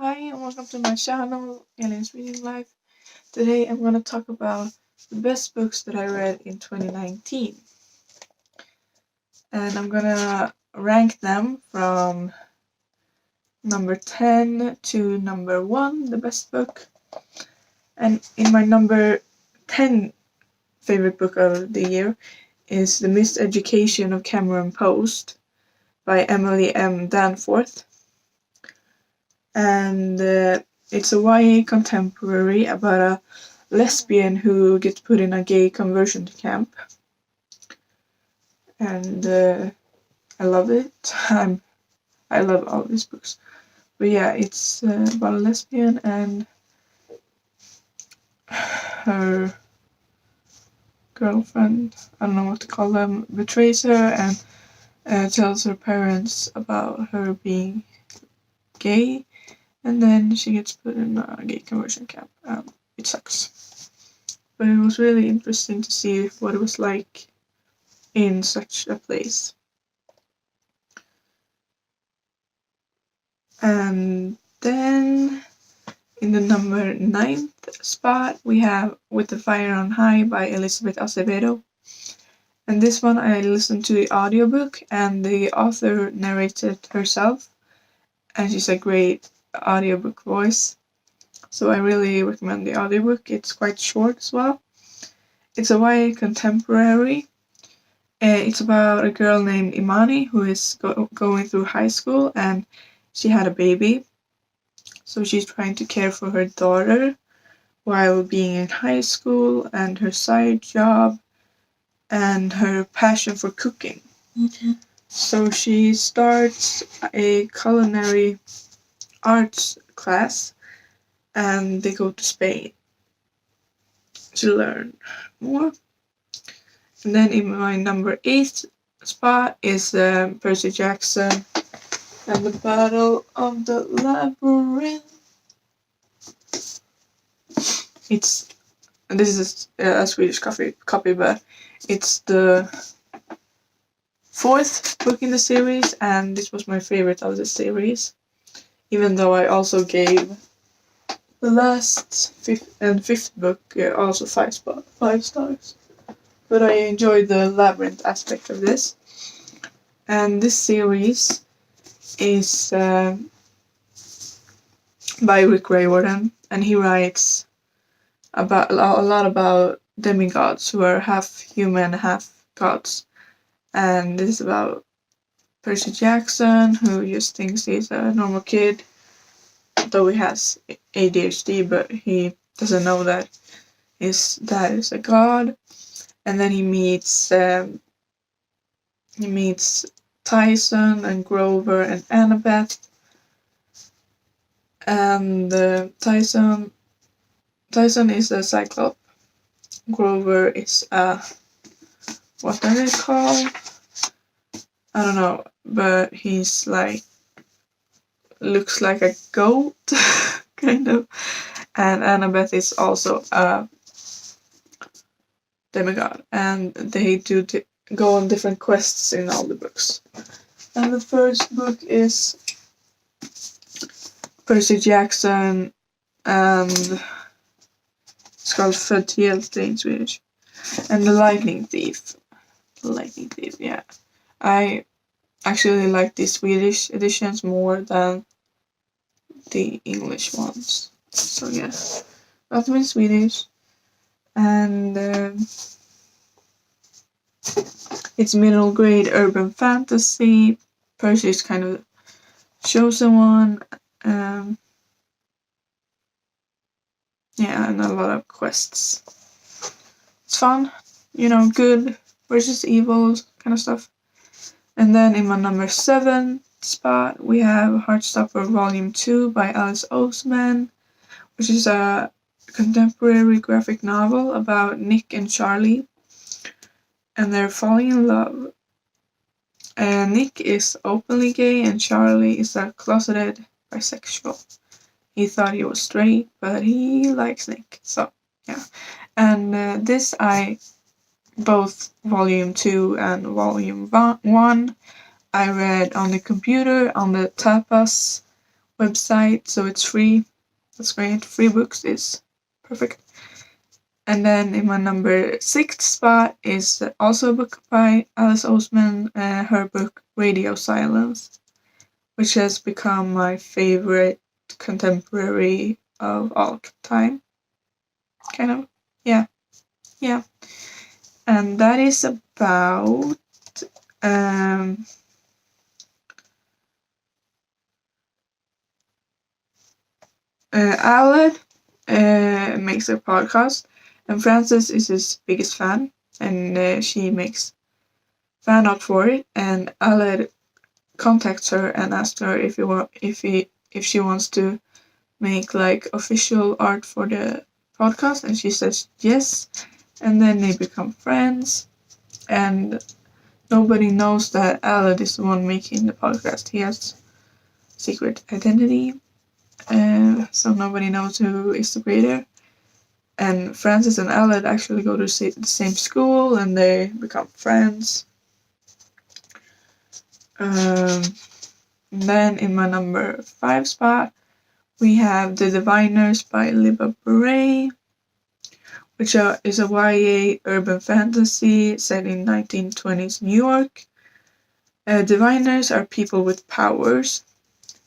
Hi and welcome to my channel, Alien's Reading Life. Today I'm going to talk about the best books that I read in 2019. And I'm going to rank them from number 10 to number 1, the best book. And in my number 10 favorite book of the year is The Miseducation of Cameron Post by Emily M. Danforth. And it's a YA contemporary about a lesbian who gets put in a gay conversion camp. And I love it. I love all these books. But yeah, it's about a lesbian and her girlfriend, I don't know what to call them, betrays her and tells her parents about her being gay. And then she gets put in a gay conversion camp. It sucks. But it was really interesting to see what it was like in such a place. And then in the number 9th spot we have With the Fire on High by Elizabeth Acevedo. And this one I listened to the audiobook and the author narrated herself, and she's a great audiobook voice. So I really recommend the audiobook. It's quite short as well. It's a YA contemporary. It's about a girl named Imani who is going through high school and she had a baby. So she's trying to care for her daughter while being in high school, and her side job and her passion for cooking. So she starts a culinary arts class and they go to Spain to learn more. And then in my number 8 spot is Percy Jackson and the Battle of the Labyrinth. This is a Swedish copy, but it's the 4th book in the series, and this was my favorite of the series. Even though I also gave the last 5th book also 5 stars. But I enjoyed the labyrinth aspect of this. And this series is by Rick Riordan, and he writes about a lot about demigods who are half human, half gods. And this is about Percy Jackson, who just thinks he's a normal kid, though he has ADHD, but he doesn't know that his dad is a god. And then he meets Tyson and Grover and Annabeth. And Tyson is a Cyclops. Grover is a, what are they called? I don't know, but he's like, looks like a goat, kind of. And Annabeth is also a demigod, and they do go on different quests in all the books. And the first book is Percy Jackson, and it's called Förtjälte in Swedish, and The Lightning Thief. Yeah. I actually like the Swedish editions more than the English ones. So yeah, got them in Swedish. And it's middle grade urban fantasy. Percy is kind of chosen one. Yeah, and a lot of quests. It's fun, good versus evil kind of stuff. And then in my number 7 spot we have Heartstopper Volume 2 by Alice Oseman, which is a contemporary graphic novel about Nick and Charlie, and they're falling in love. And Nick is openly gay and Charlie is a closeted bisexual. He thought he was straight, but he likes Nick. So yeah. And this both Volume 2 and Volume 1 I read on the computer on the Tapas website, so it's free. That's great. Free books is perfect. And then in my number 6 spot is also a book by Alice Oseman, her book Radio Silence, which has become my favorite contemporary of all time. Kind of, yeah. And that is about Aled makes a podcast, and Frances is his biggest fan, and she makes fan art for it. And Aled contacts her and asks her if she wants to make like official art for the podcast, and she says yes. And then they become friends, and nobody knows that Aled is the one making the podcast. He has secret identity. So nobody knows who is the creator. And Frances and Aled actually go to the same school, and they become friends. Then in my number 5 spot, we have The Diviners by Libba Bray, which is a YA urban fantasy set in 1920s New York. Diviners are people with powers,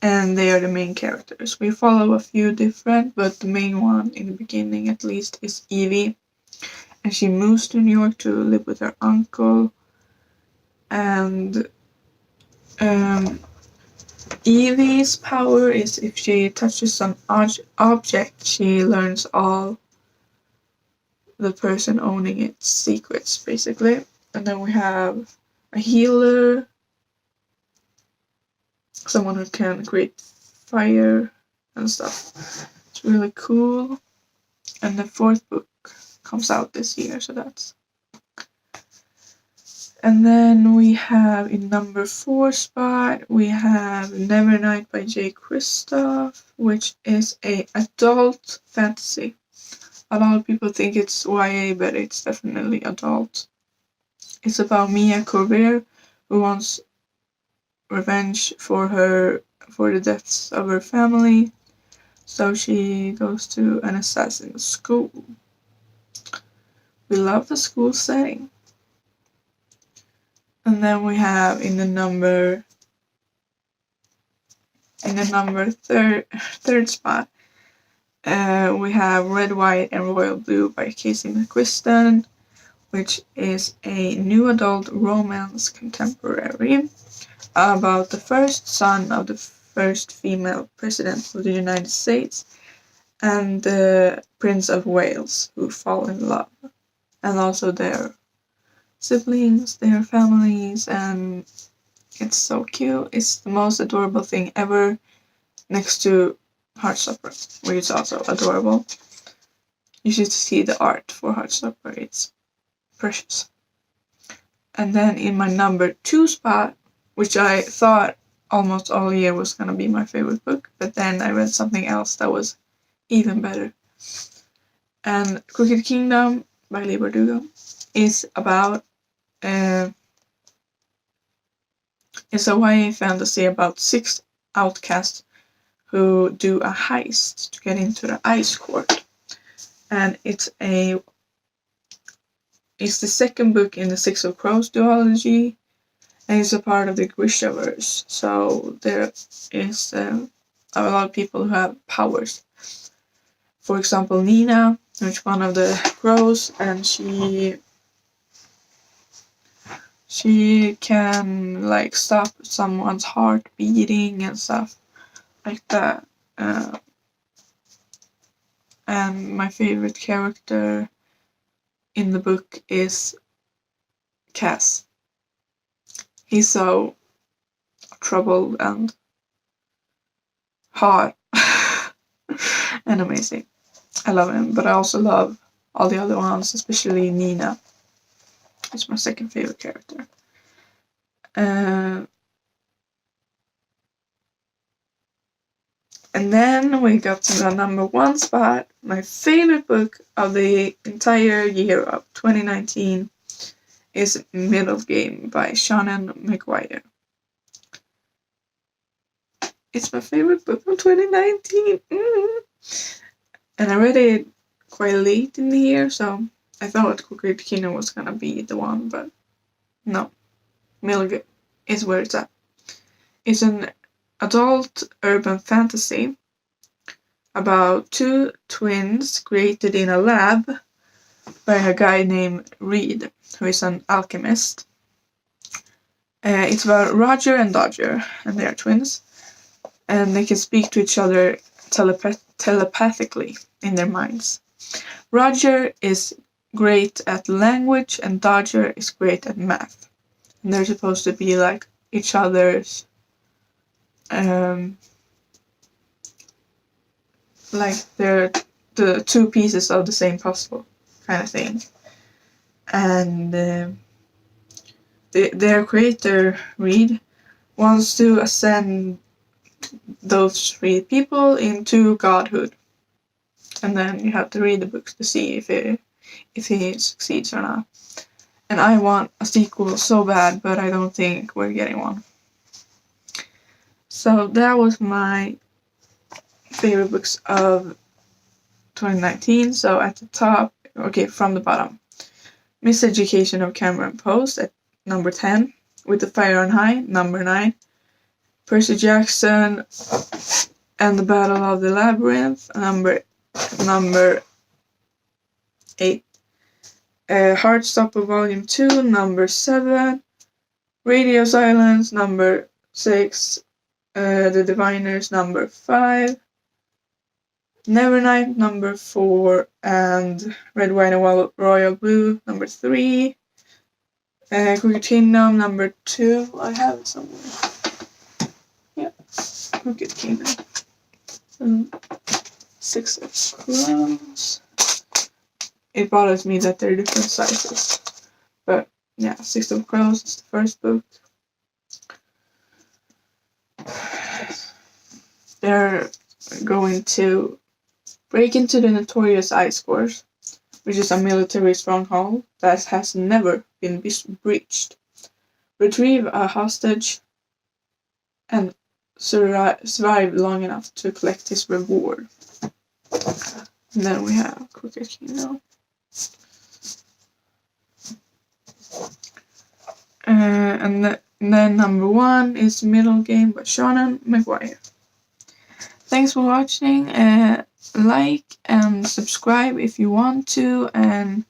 and they are the main characters. We follow a few different, but the main one in the beginning at least is Evie, and she moves to New York to live with her uncle. And Evie's power is if she touches some object, she learns all the person owning its secrets, basically. And then we have a healer, someone who can create fire and stuff. It's really cool. And the 4th book comes out this year, so that's. And then we have in number 4 spot, we have Nevernight by Jay Kristoff, which is a adult fantasy. A lot of people think it's YA, but it's definitely adult. It's about Mia Corvair, who wants revenge for the deaths of her family, so she goes to an assassin school. We love the school setting. And then we have in the number third spot, we have Red, White, and Royal Blue by Casey McQuiston, which is a new adult romance contemporary about the first son of the first female president of the United States and the Prince of Wales, who fall in love, and also their siblings, their families, and it's so cute. It's the most adorable thing ever, next to Heartstopper, which is also adorable. You should see the art for Heartstopper, it's precious. And then in my number 2 spot, which I thought almost all year was gonna be my favorite book, but then I read something else that was even better. And Crooked Kingdom by Leigh Bardugo is about it's a YA fantasy about 6 outcasts who do a heist to get into the ice court. And it's the second book in the Six of Crows duology, and it's a part of the Grishaverse. So there is a lot of people who have powers. For example, Nina, which is one of the crows, and she can like stop someone's heart beating and stuff like that. And my favorite character in the book is Cass. He's so troubled and hot and amazing. I love him, but I also love all the other ones, especially Nina. It's my second favorite character. And then we got to the number 1 spot, my favorite book of the entire year of 2019 is Middle Game by Seanan McGuire. It's my favorite book from 2019. And I read it quite late in the year, so I thought Crooked Kingdom was gonna be the one, but no. Milk is where it's at. It's an adult urban fantasy about two twins created in a lab by a guy named Reed, who is an alchemist. It's about Roger and Dodger, and they are twins, and they can speak to each other telepathically in their minds. Roger is great at language, and Dodger is great at math. And they're supposed to be like each other's, like they're the two pieces of the same puzzle kind of thing. And their creator, Reed, wants to ascend those three people into godhood. And then you have to read the books to see if he succeeds or not. And I want a sequel so bad, but I don't think we're getting one. So that was my favorite books of 2019. So at the top, okay, from the bottom, Miseducation of Cameron Post at number 10, With the Fire on High, number 9, Percy Jackson and the Battle of the Labyrinth, number 8, Heartstopper Volume 2, number 7, Radio Silence, number 6, The Diviners, number 5, Nevernight, number 4, and Red, White, and Royal Blue, number 3, Crooked Kingdom, number 2, I have it somewhere. Yeah, Crooked Kingdom. 6 of Crows. It bothers me that they're different sizes. But yeah, 6 of Crows is the first book. They're going to break into the notorious Ice Force, which is a military stronghold that has never been breached, retrieve a hostage, and survive long enough to collect his reward. And then we have Crooked Kingdom. And then number 1 is Middle Game by Seanan McGuire. Thanks for watching. Like and subscribe if you want to, and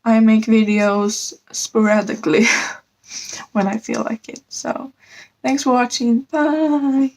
I make videos sporadically when I feel like it. So thanks for watching. Bye.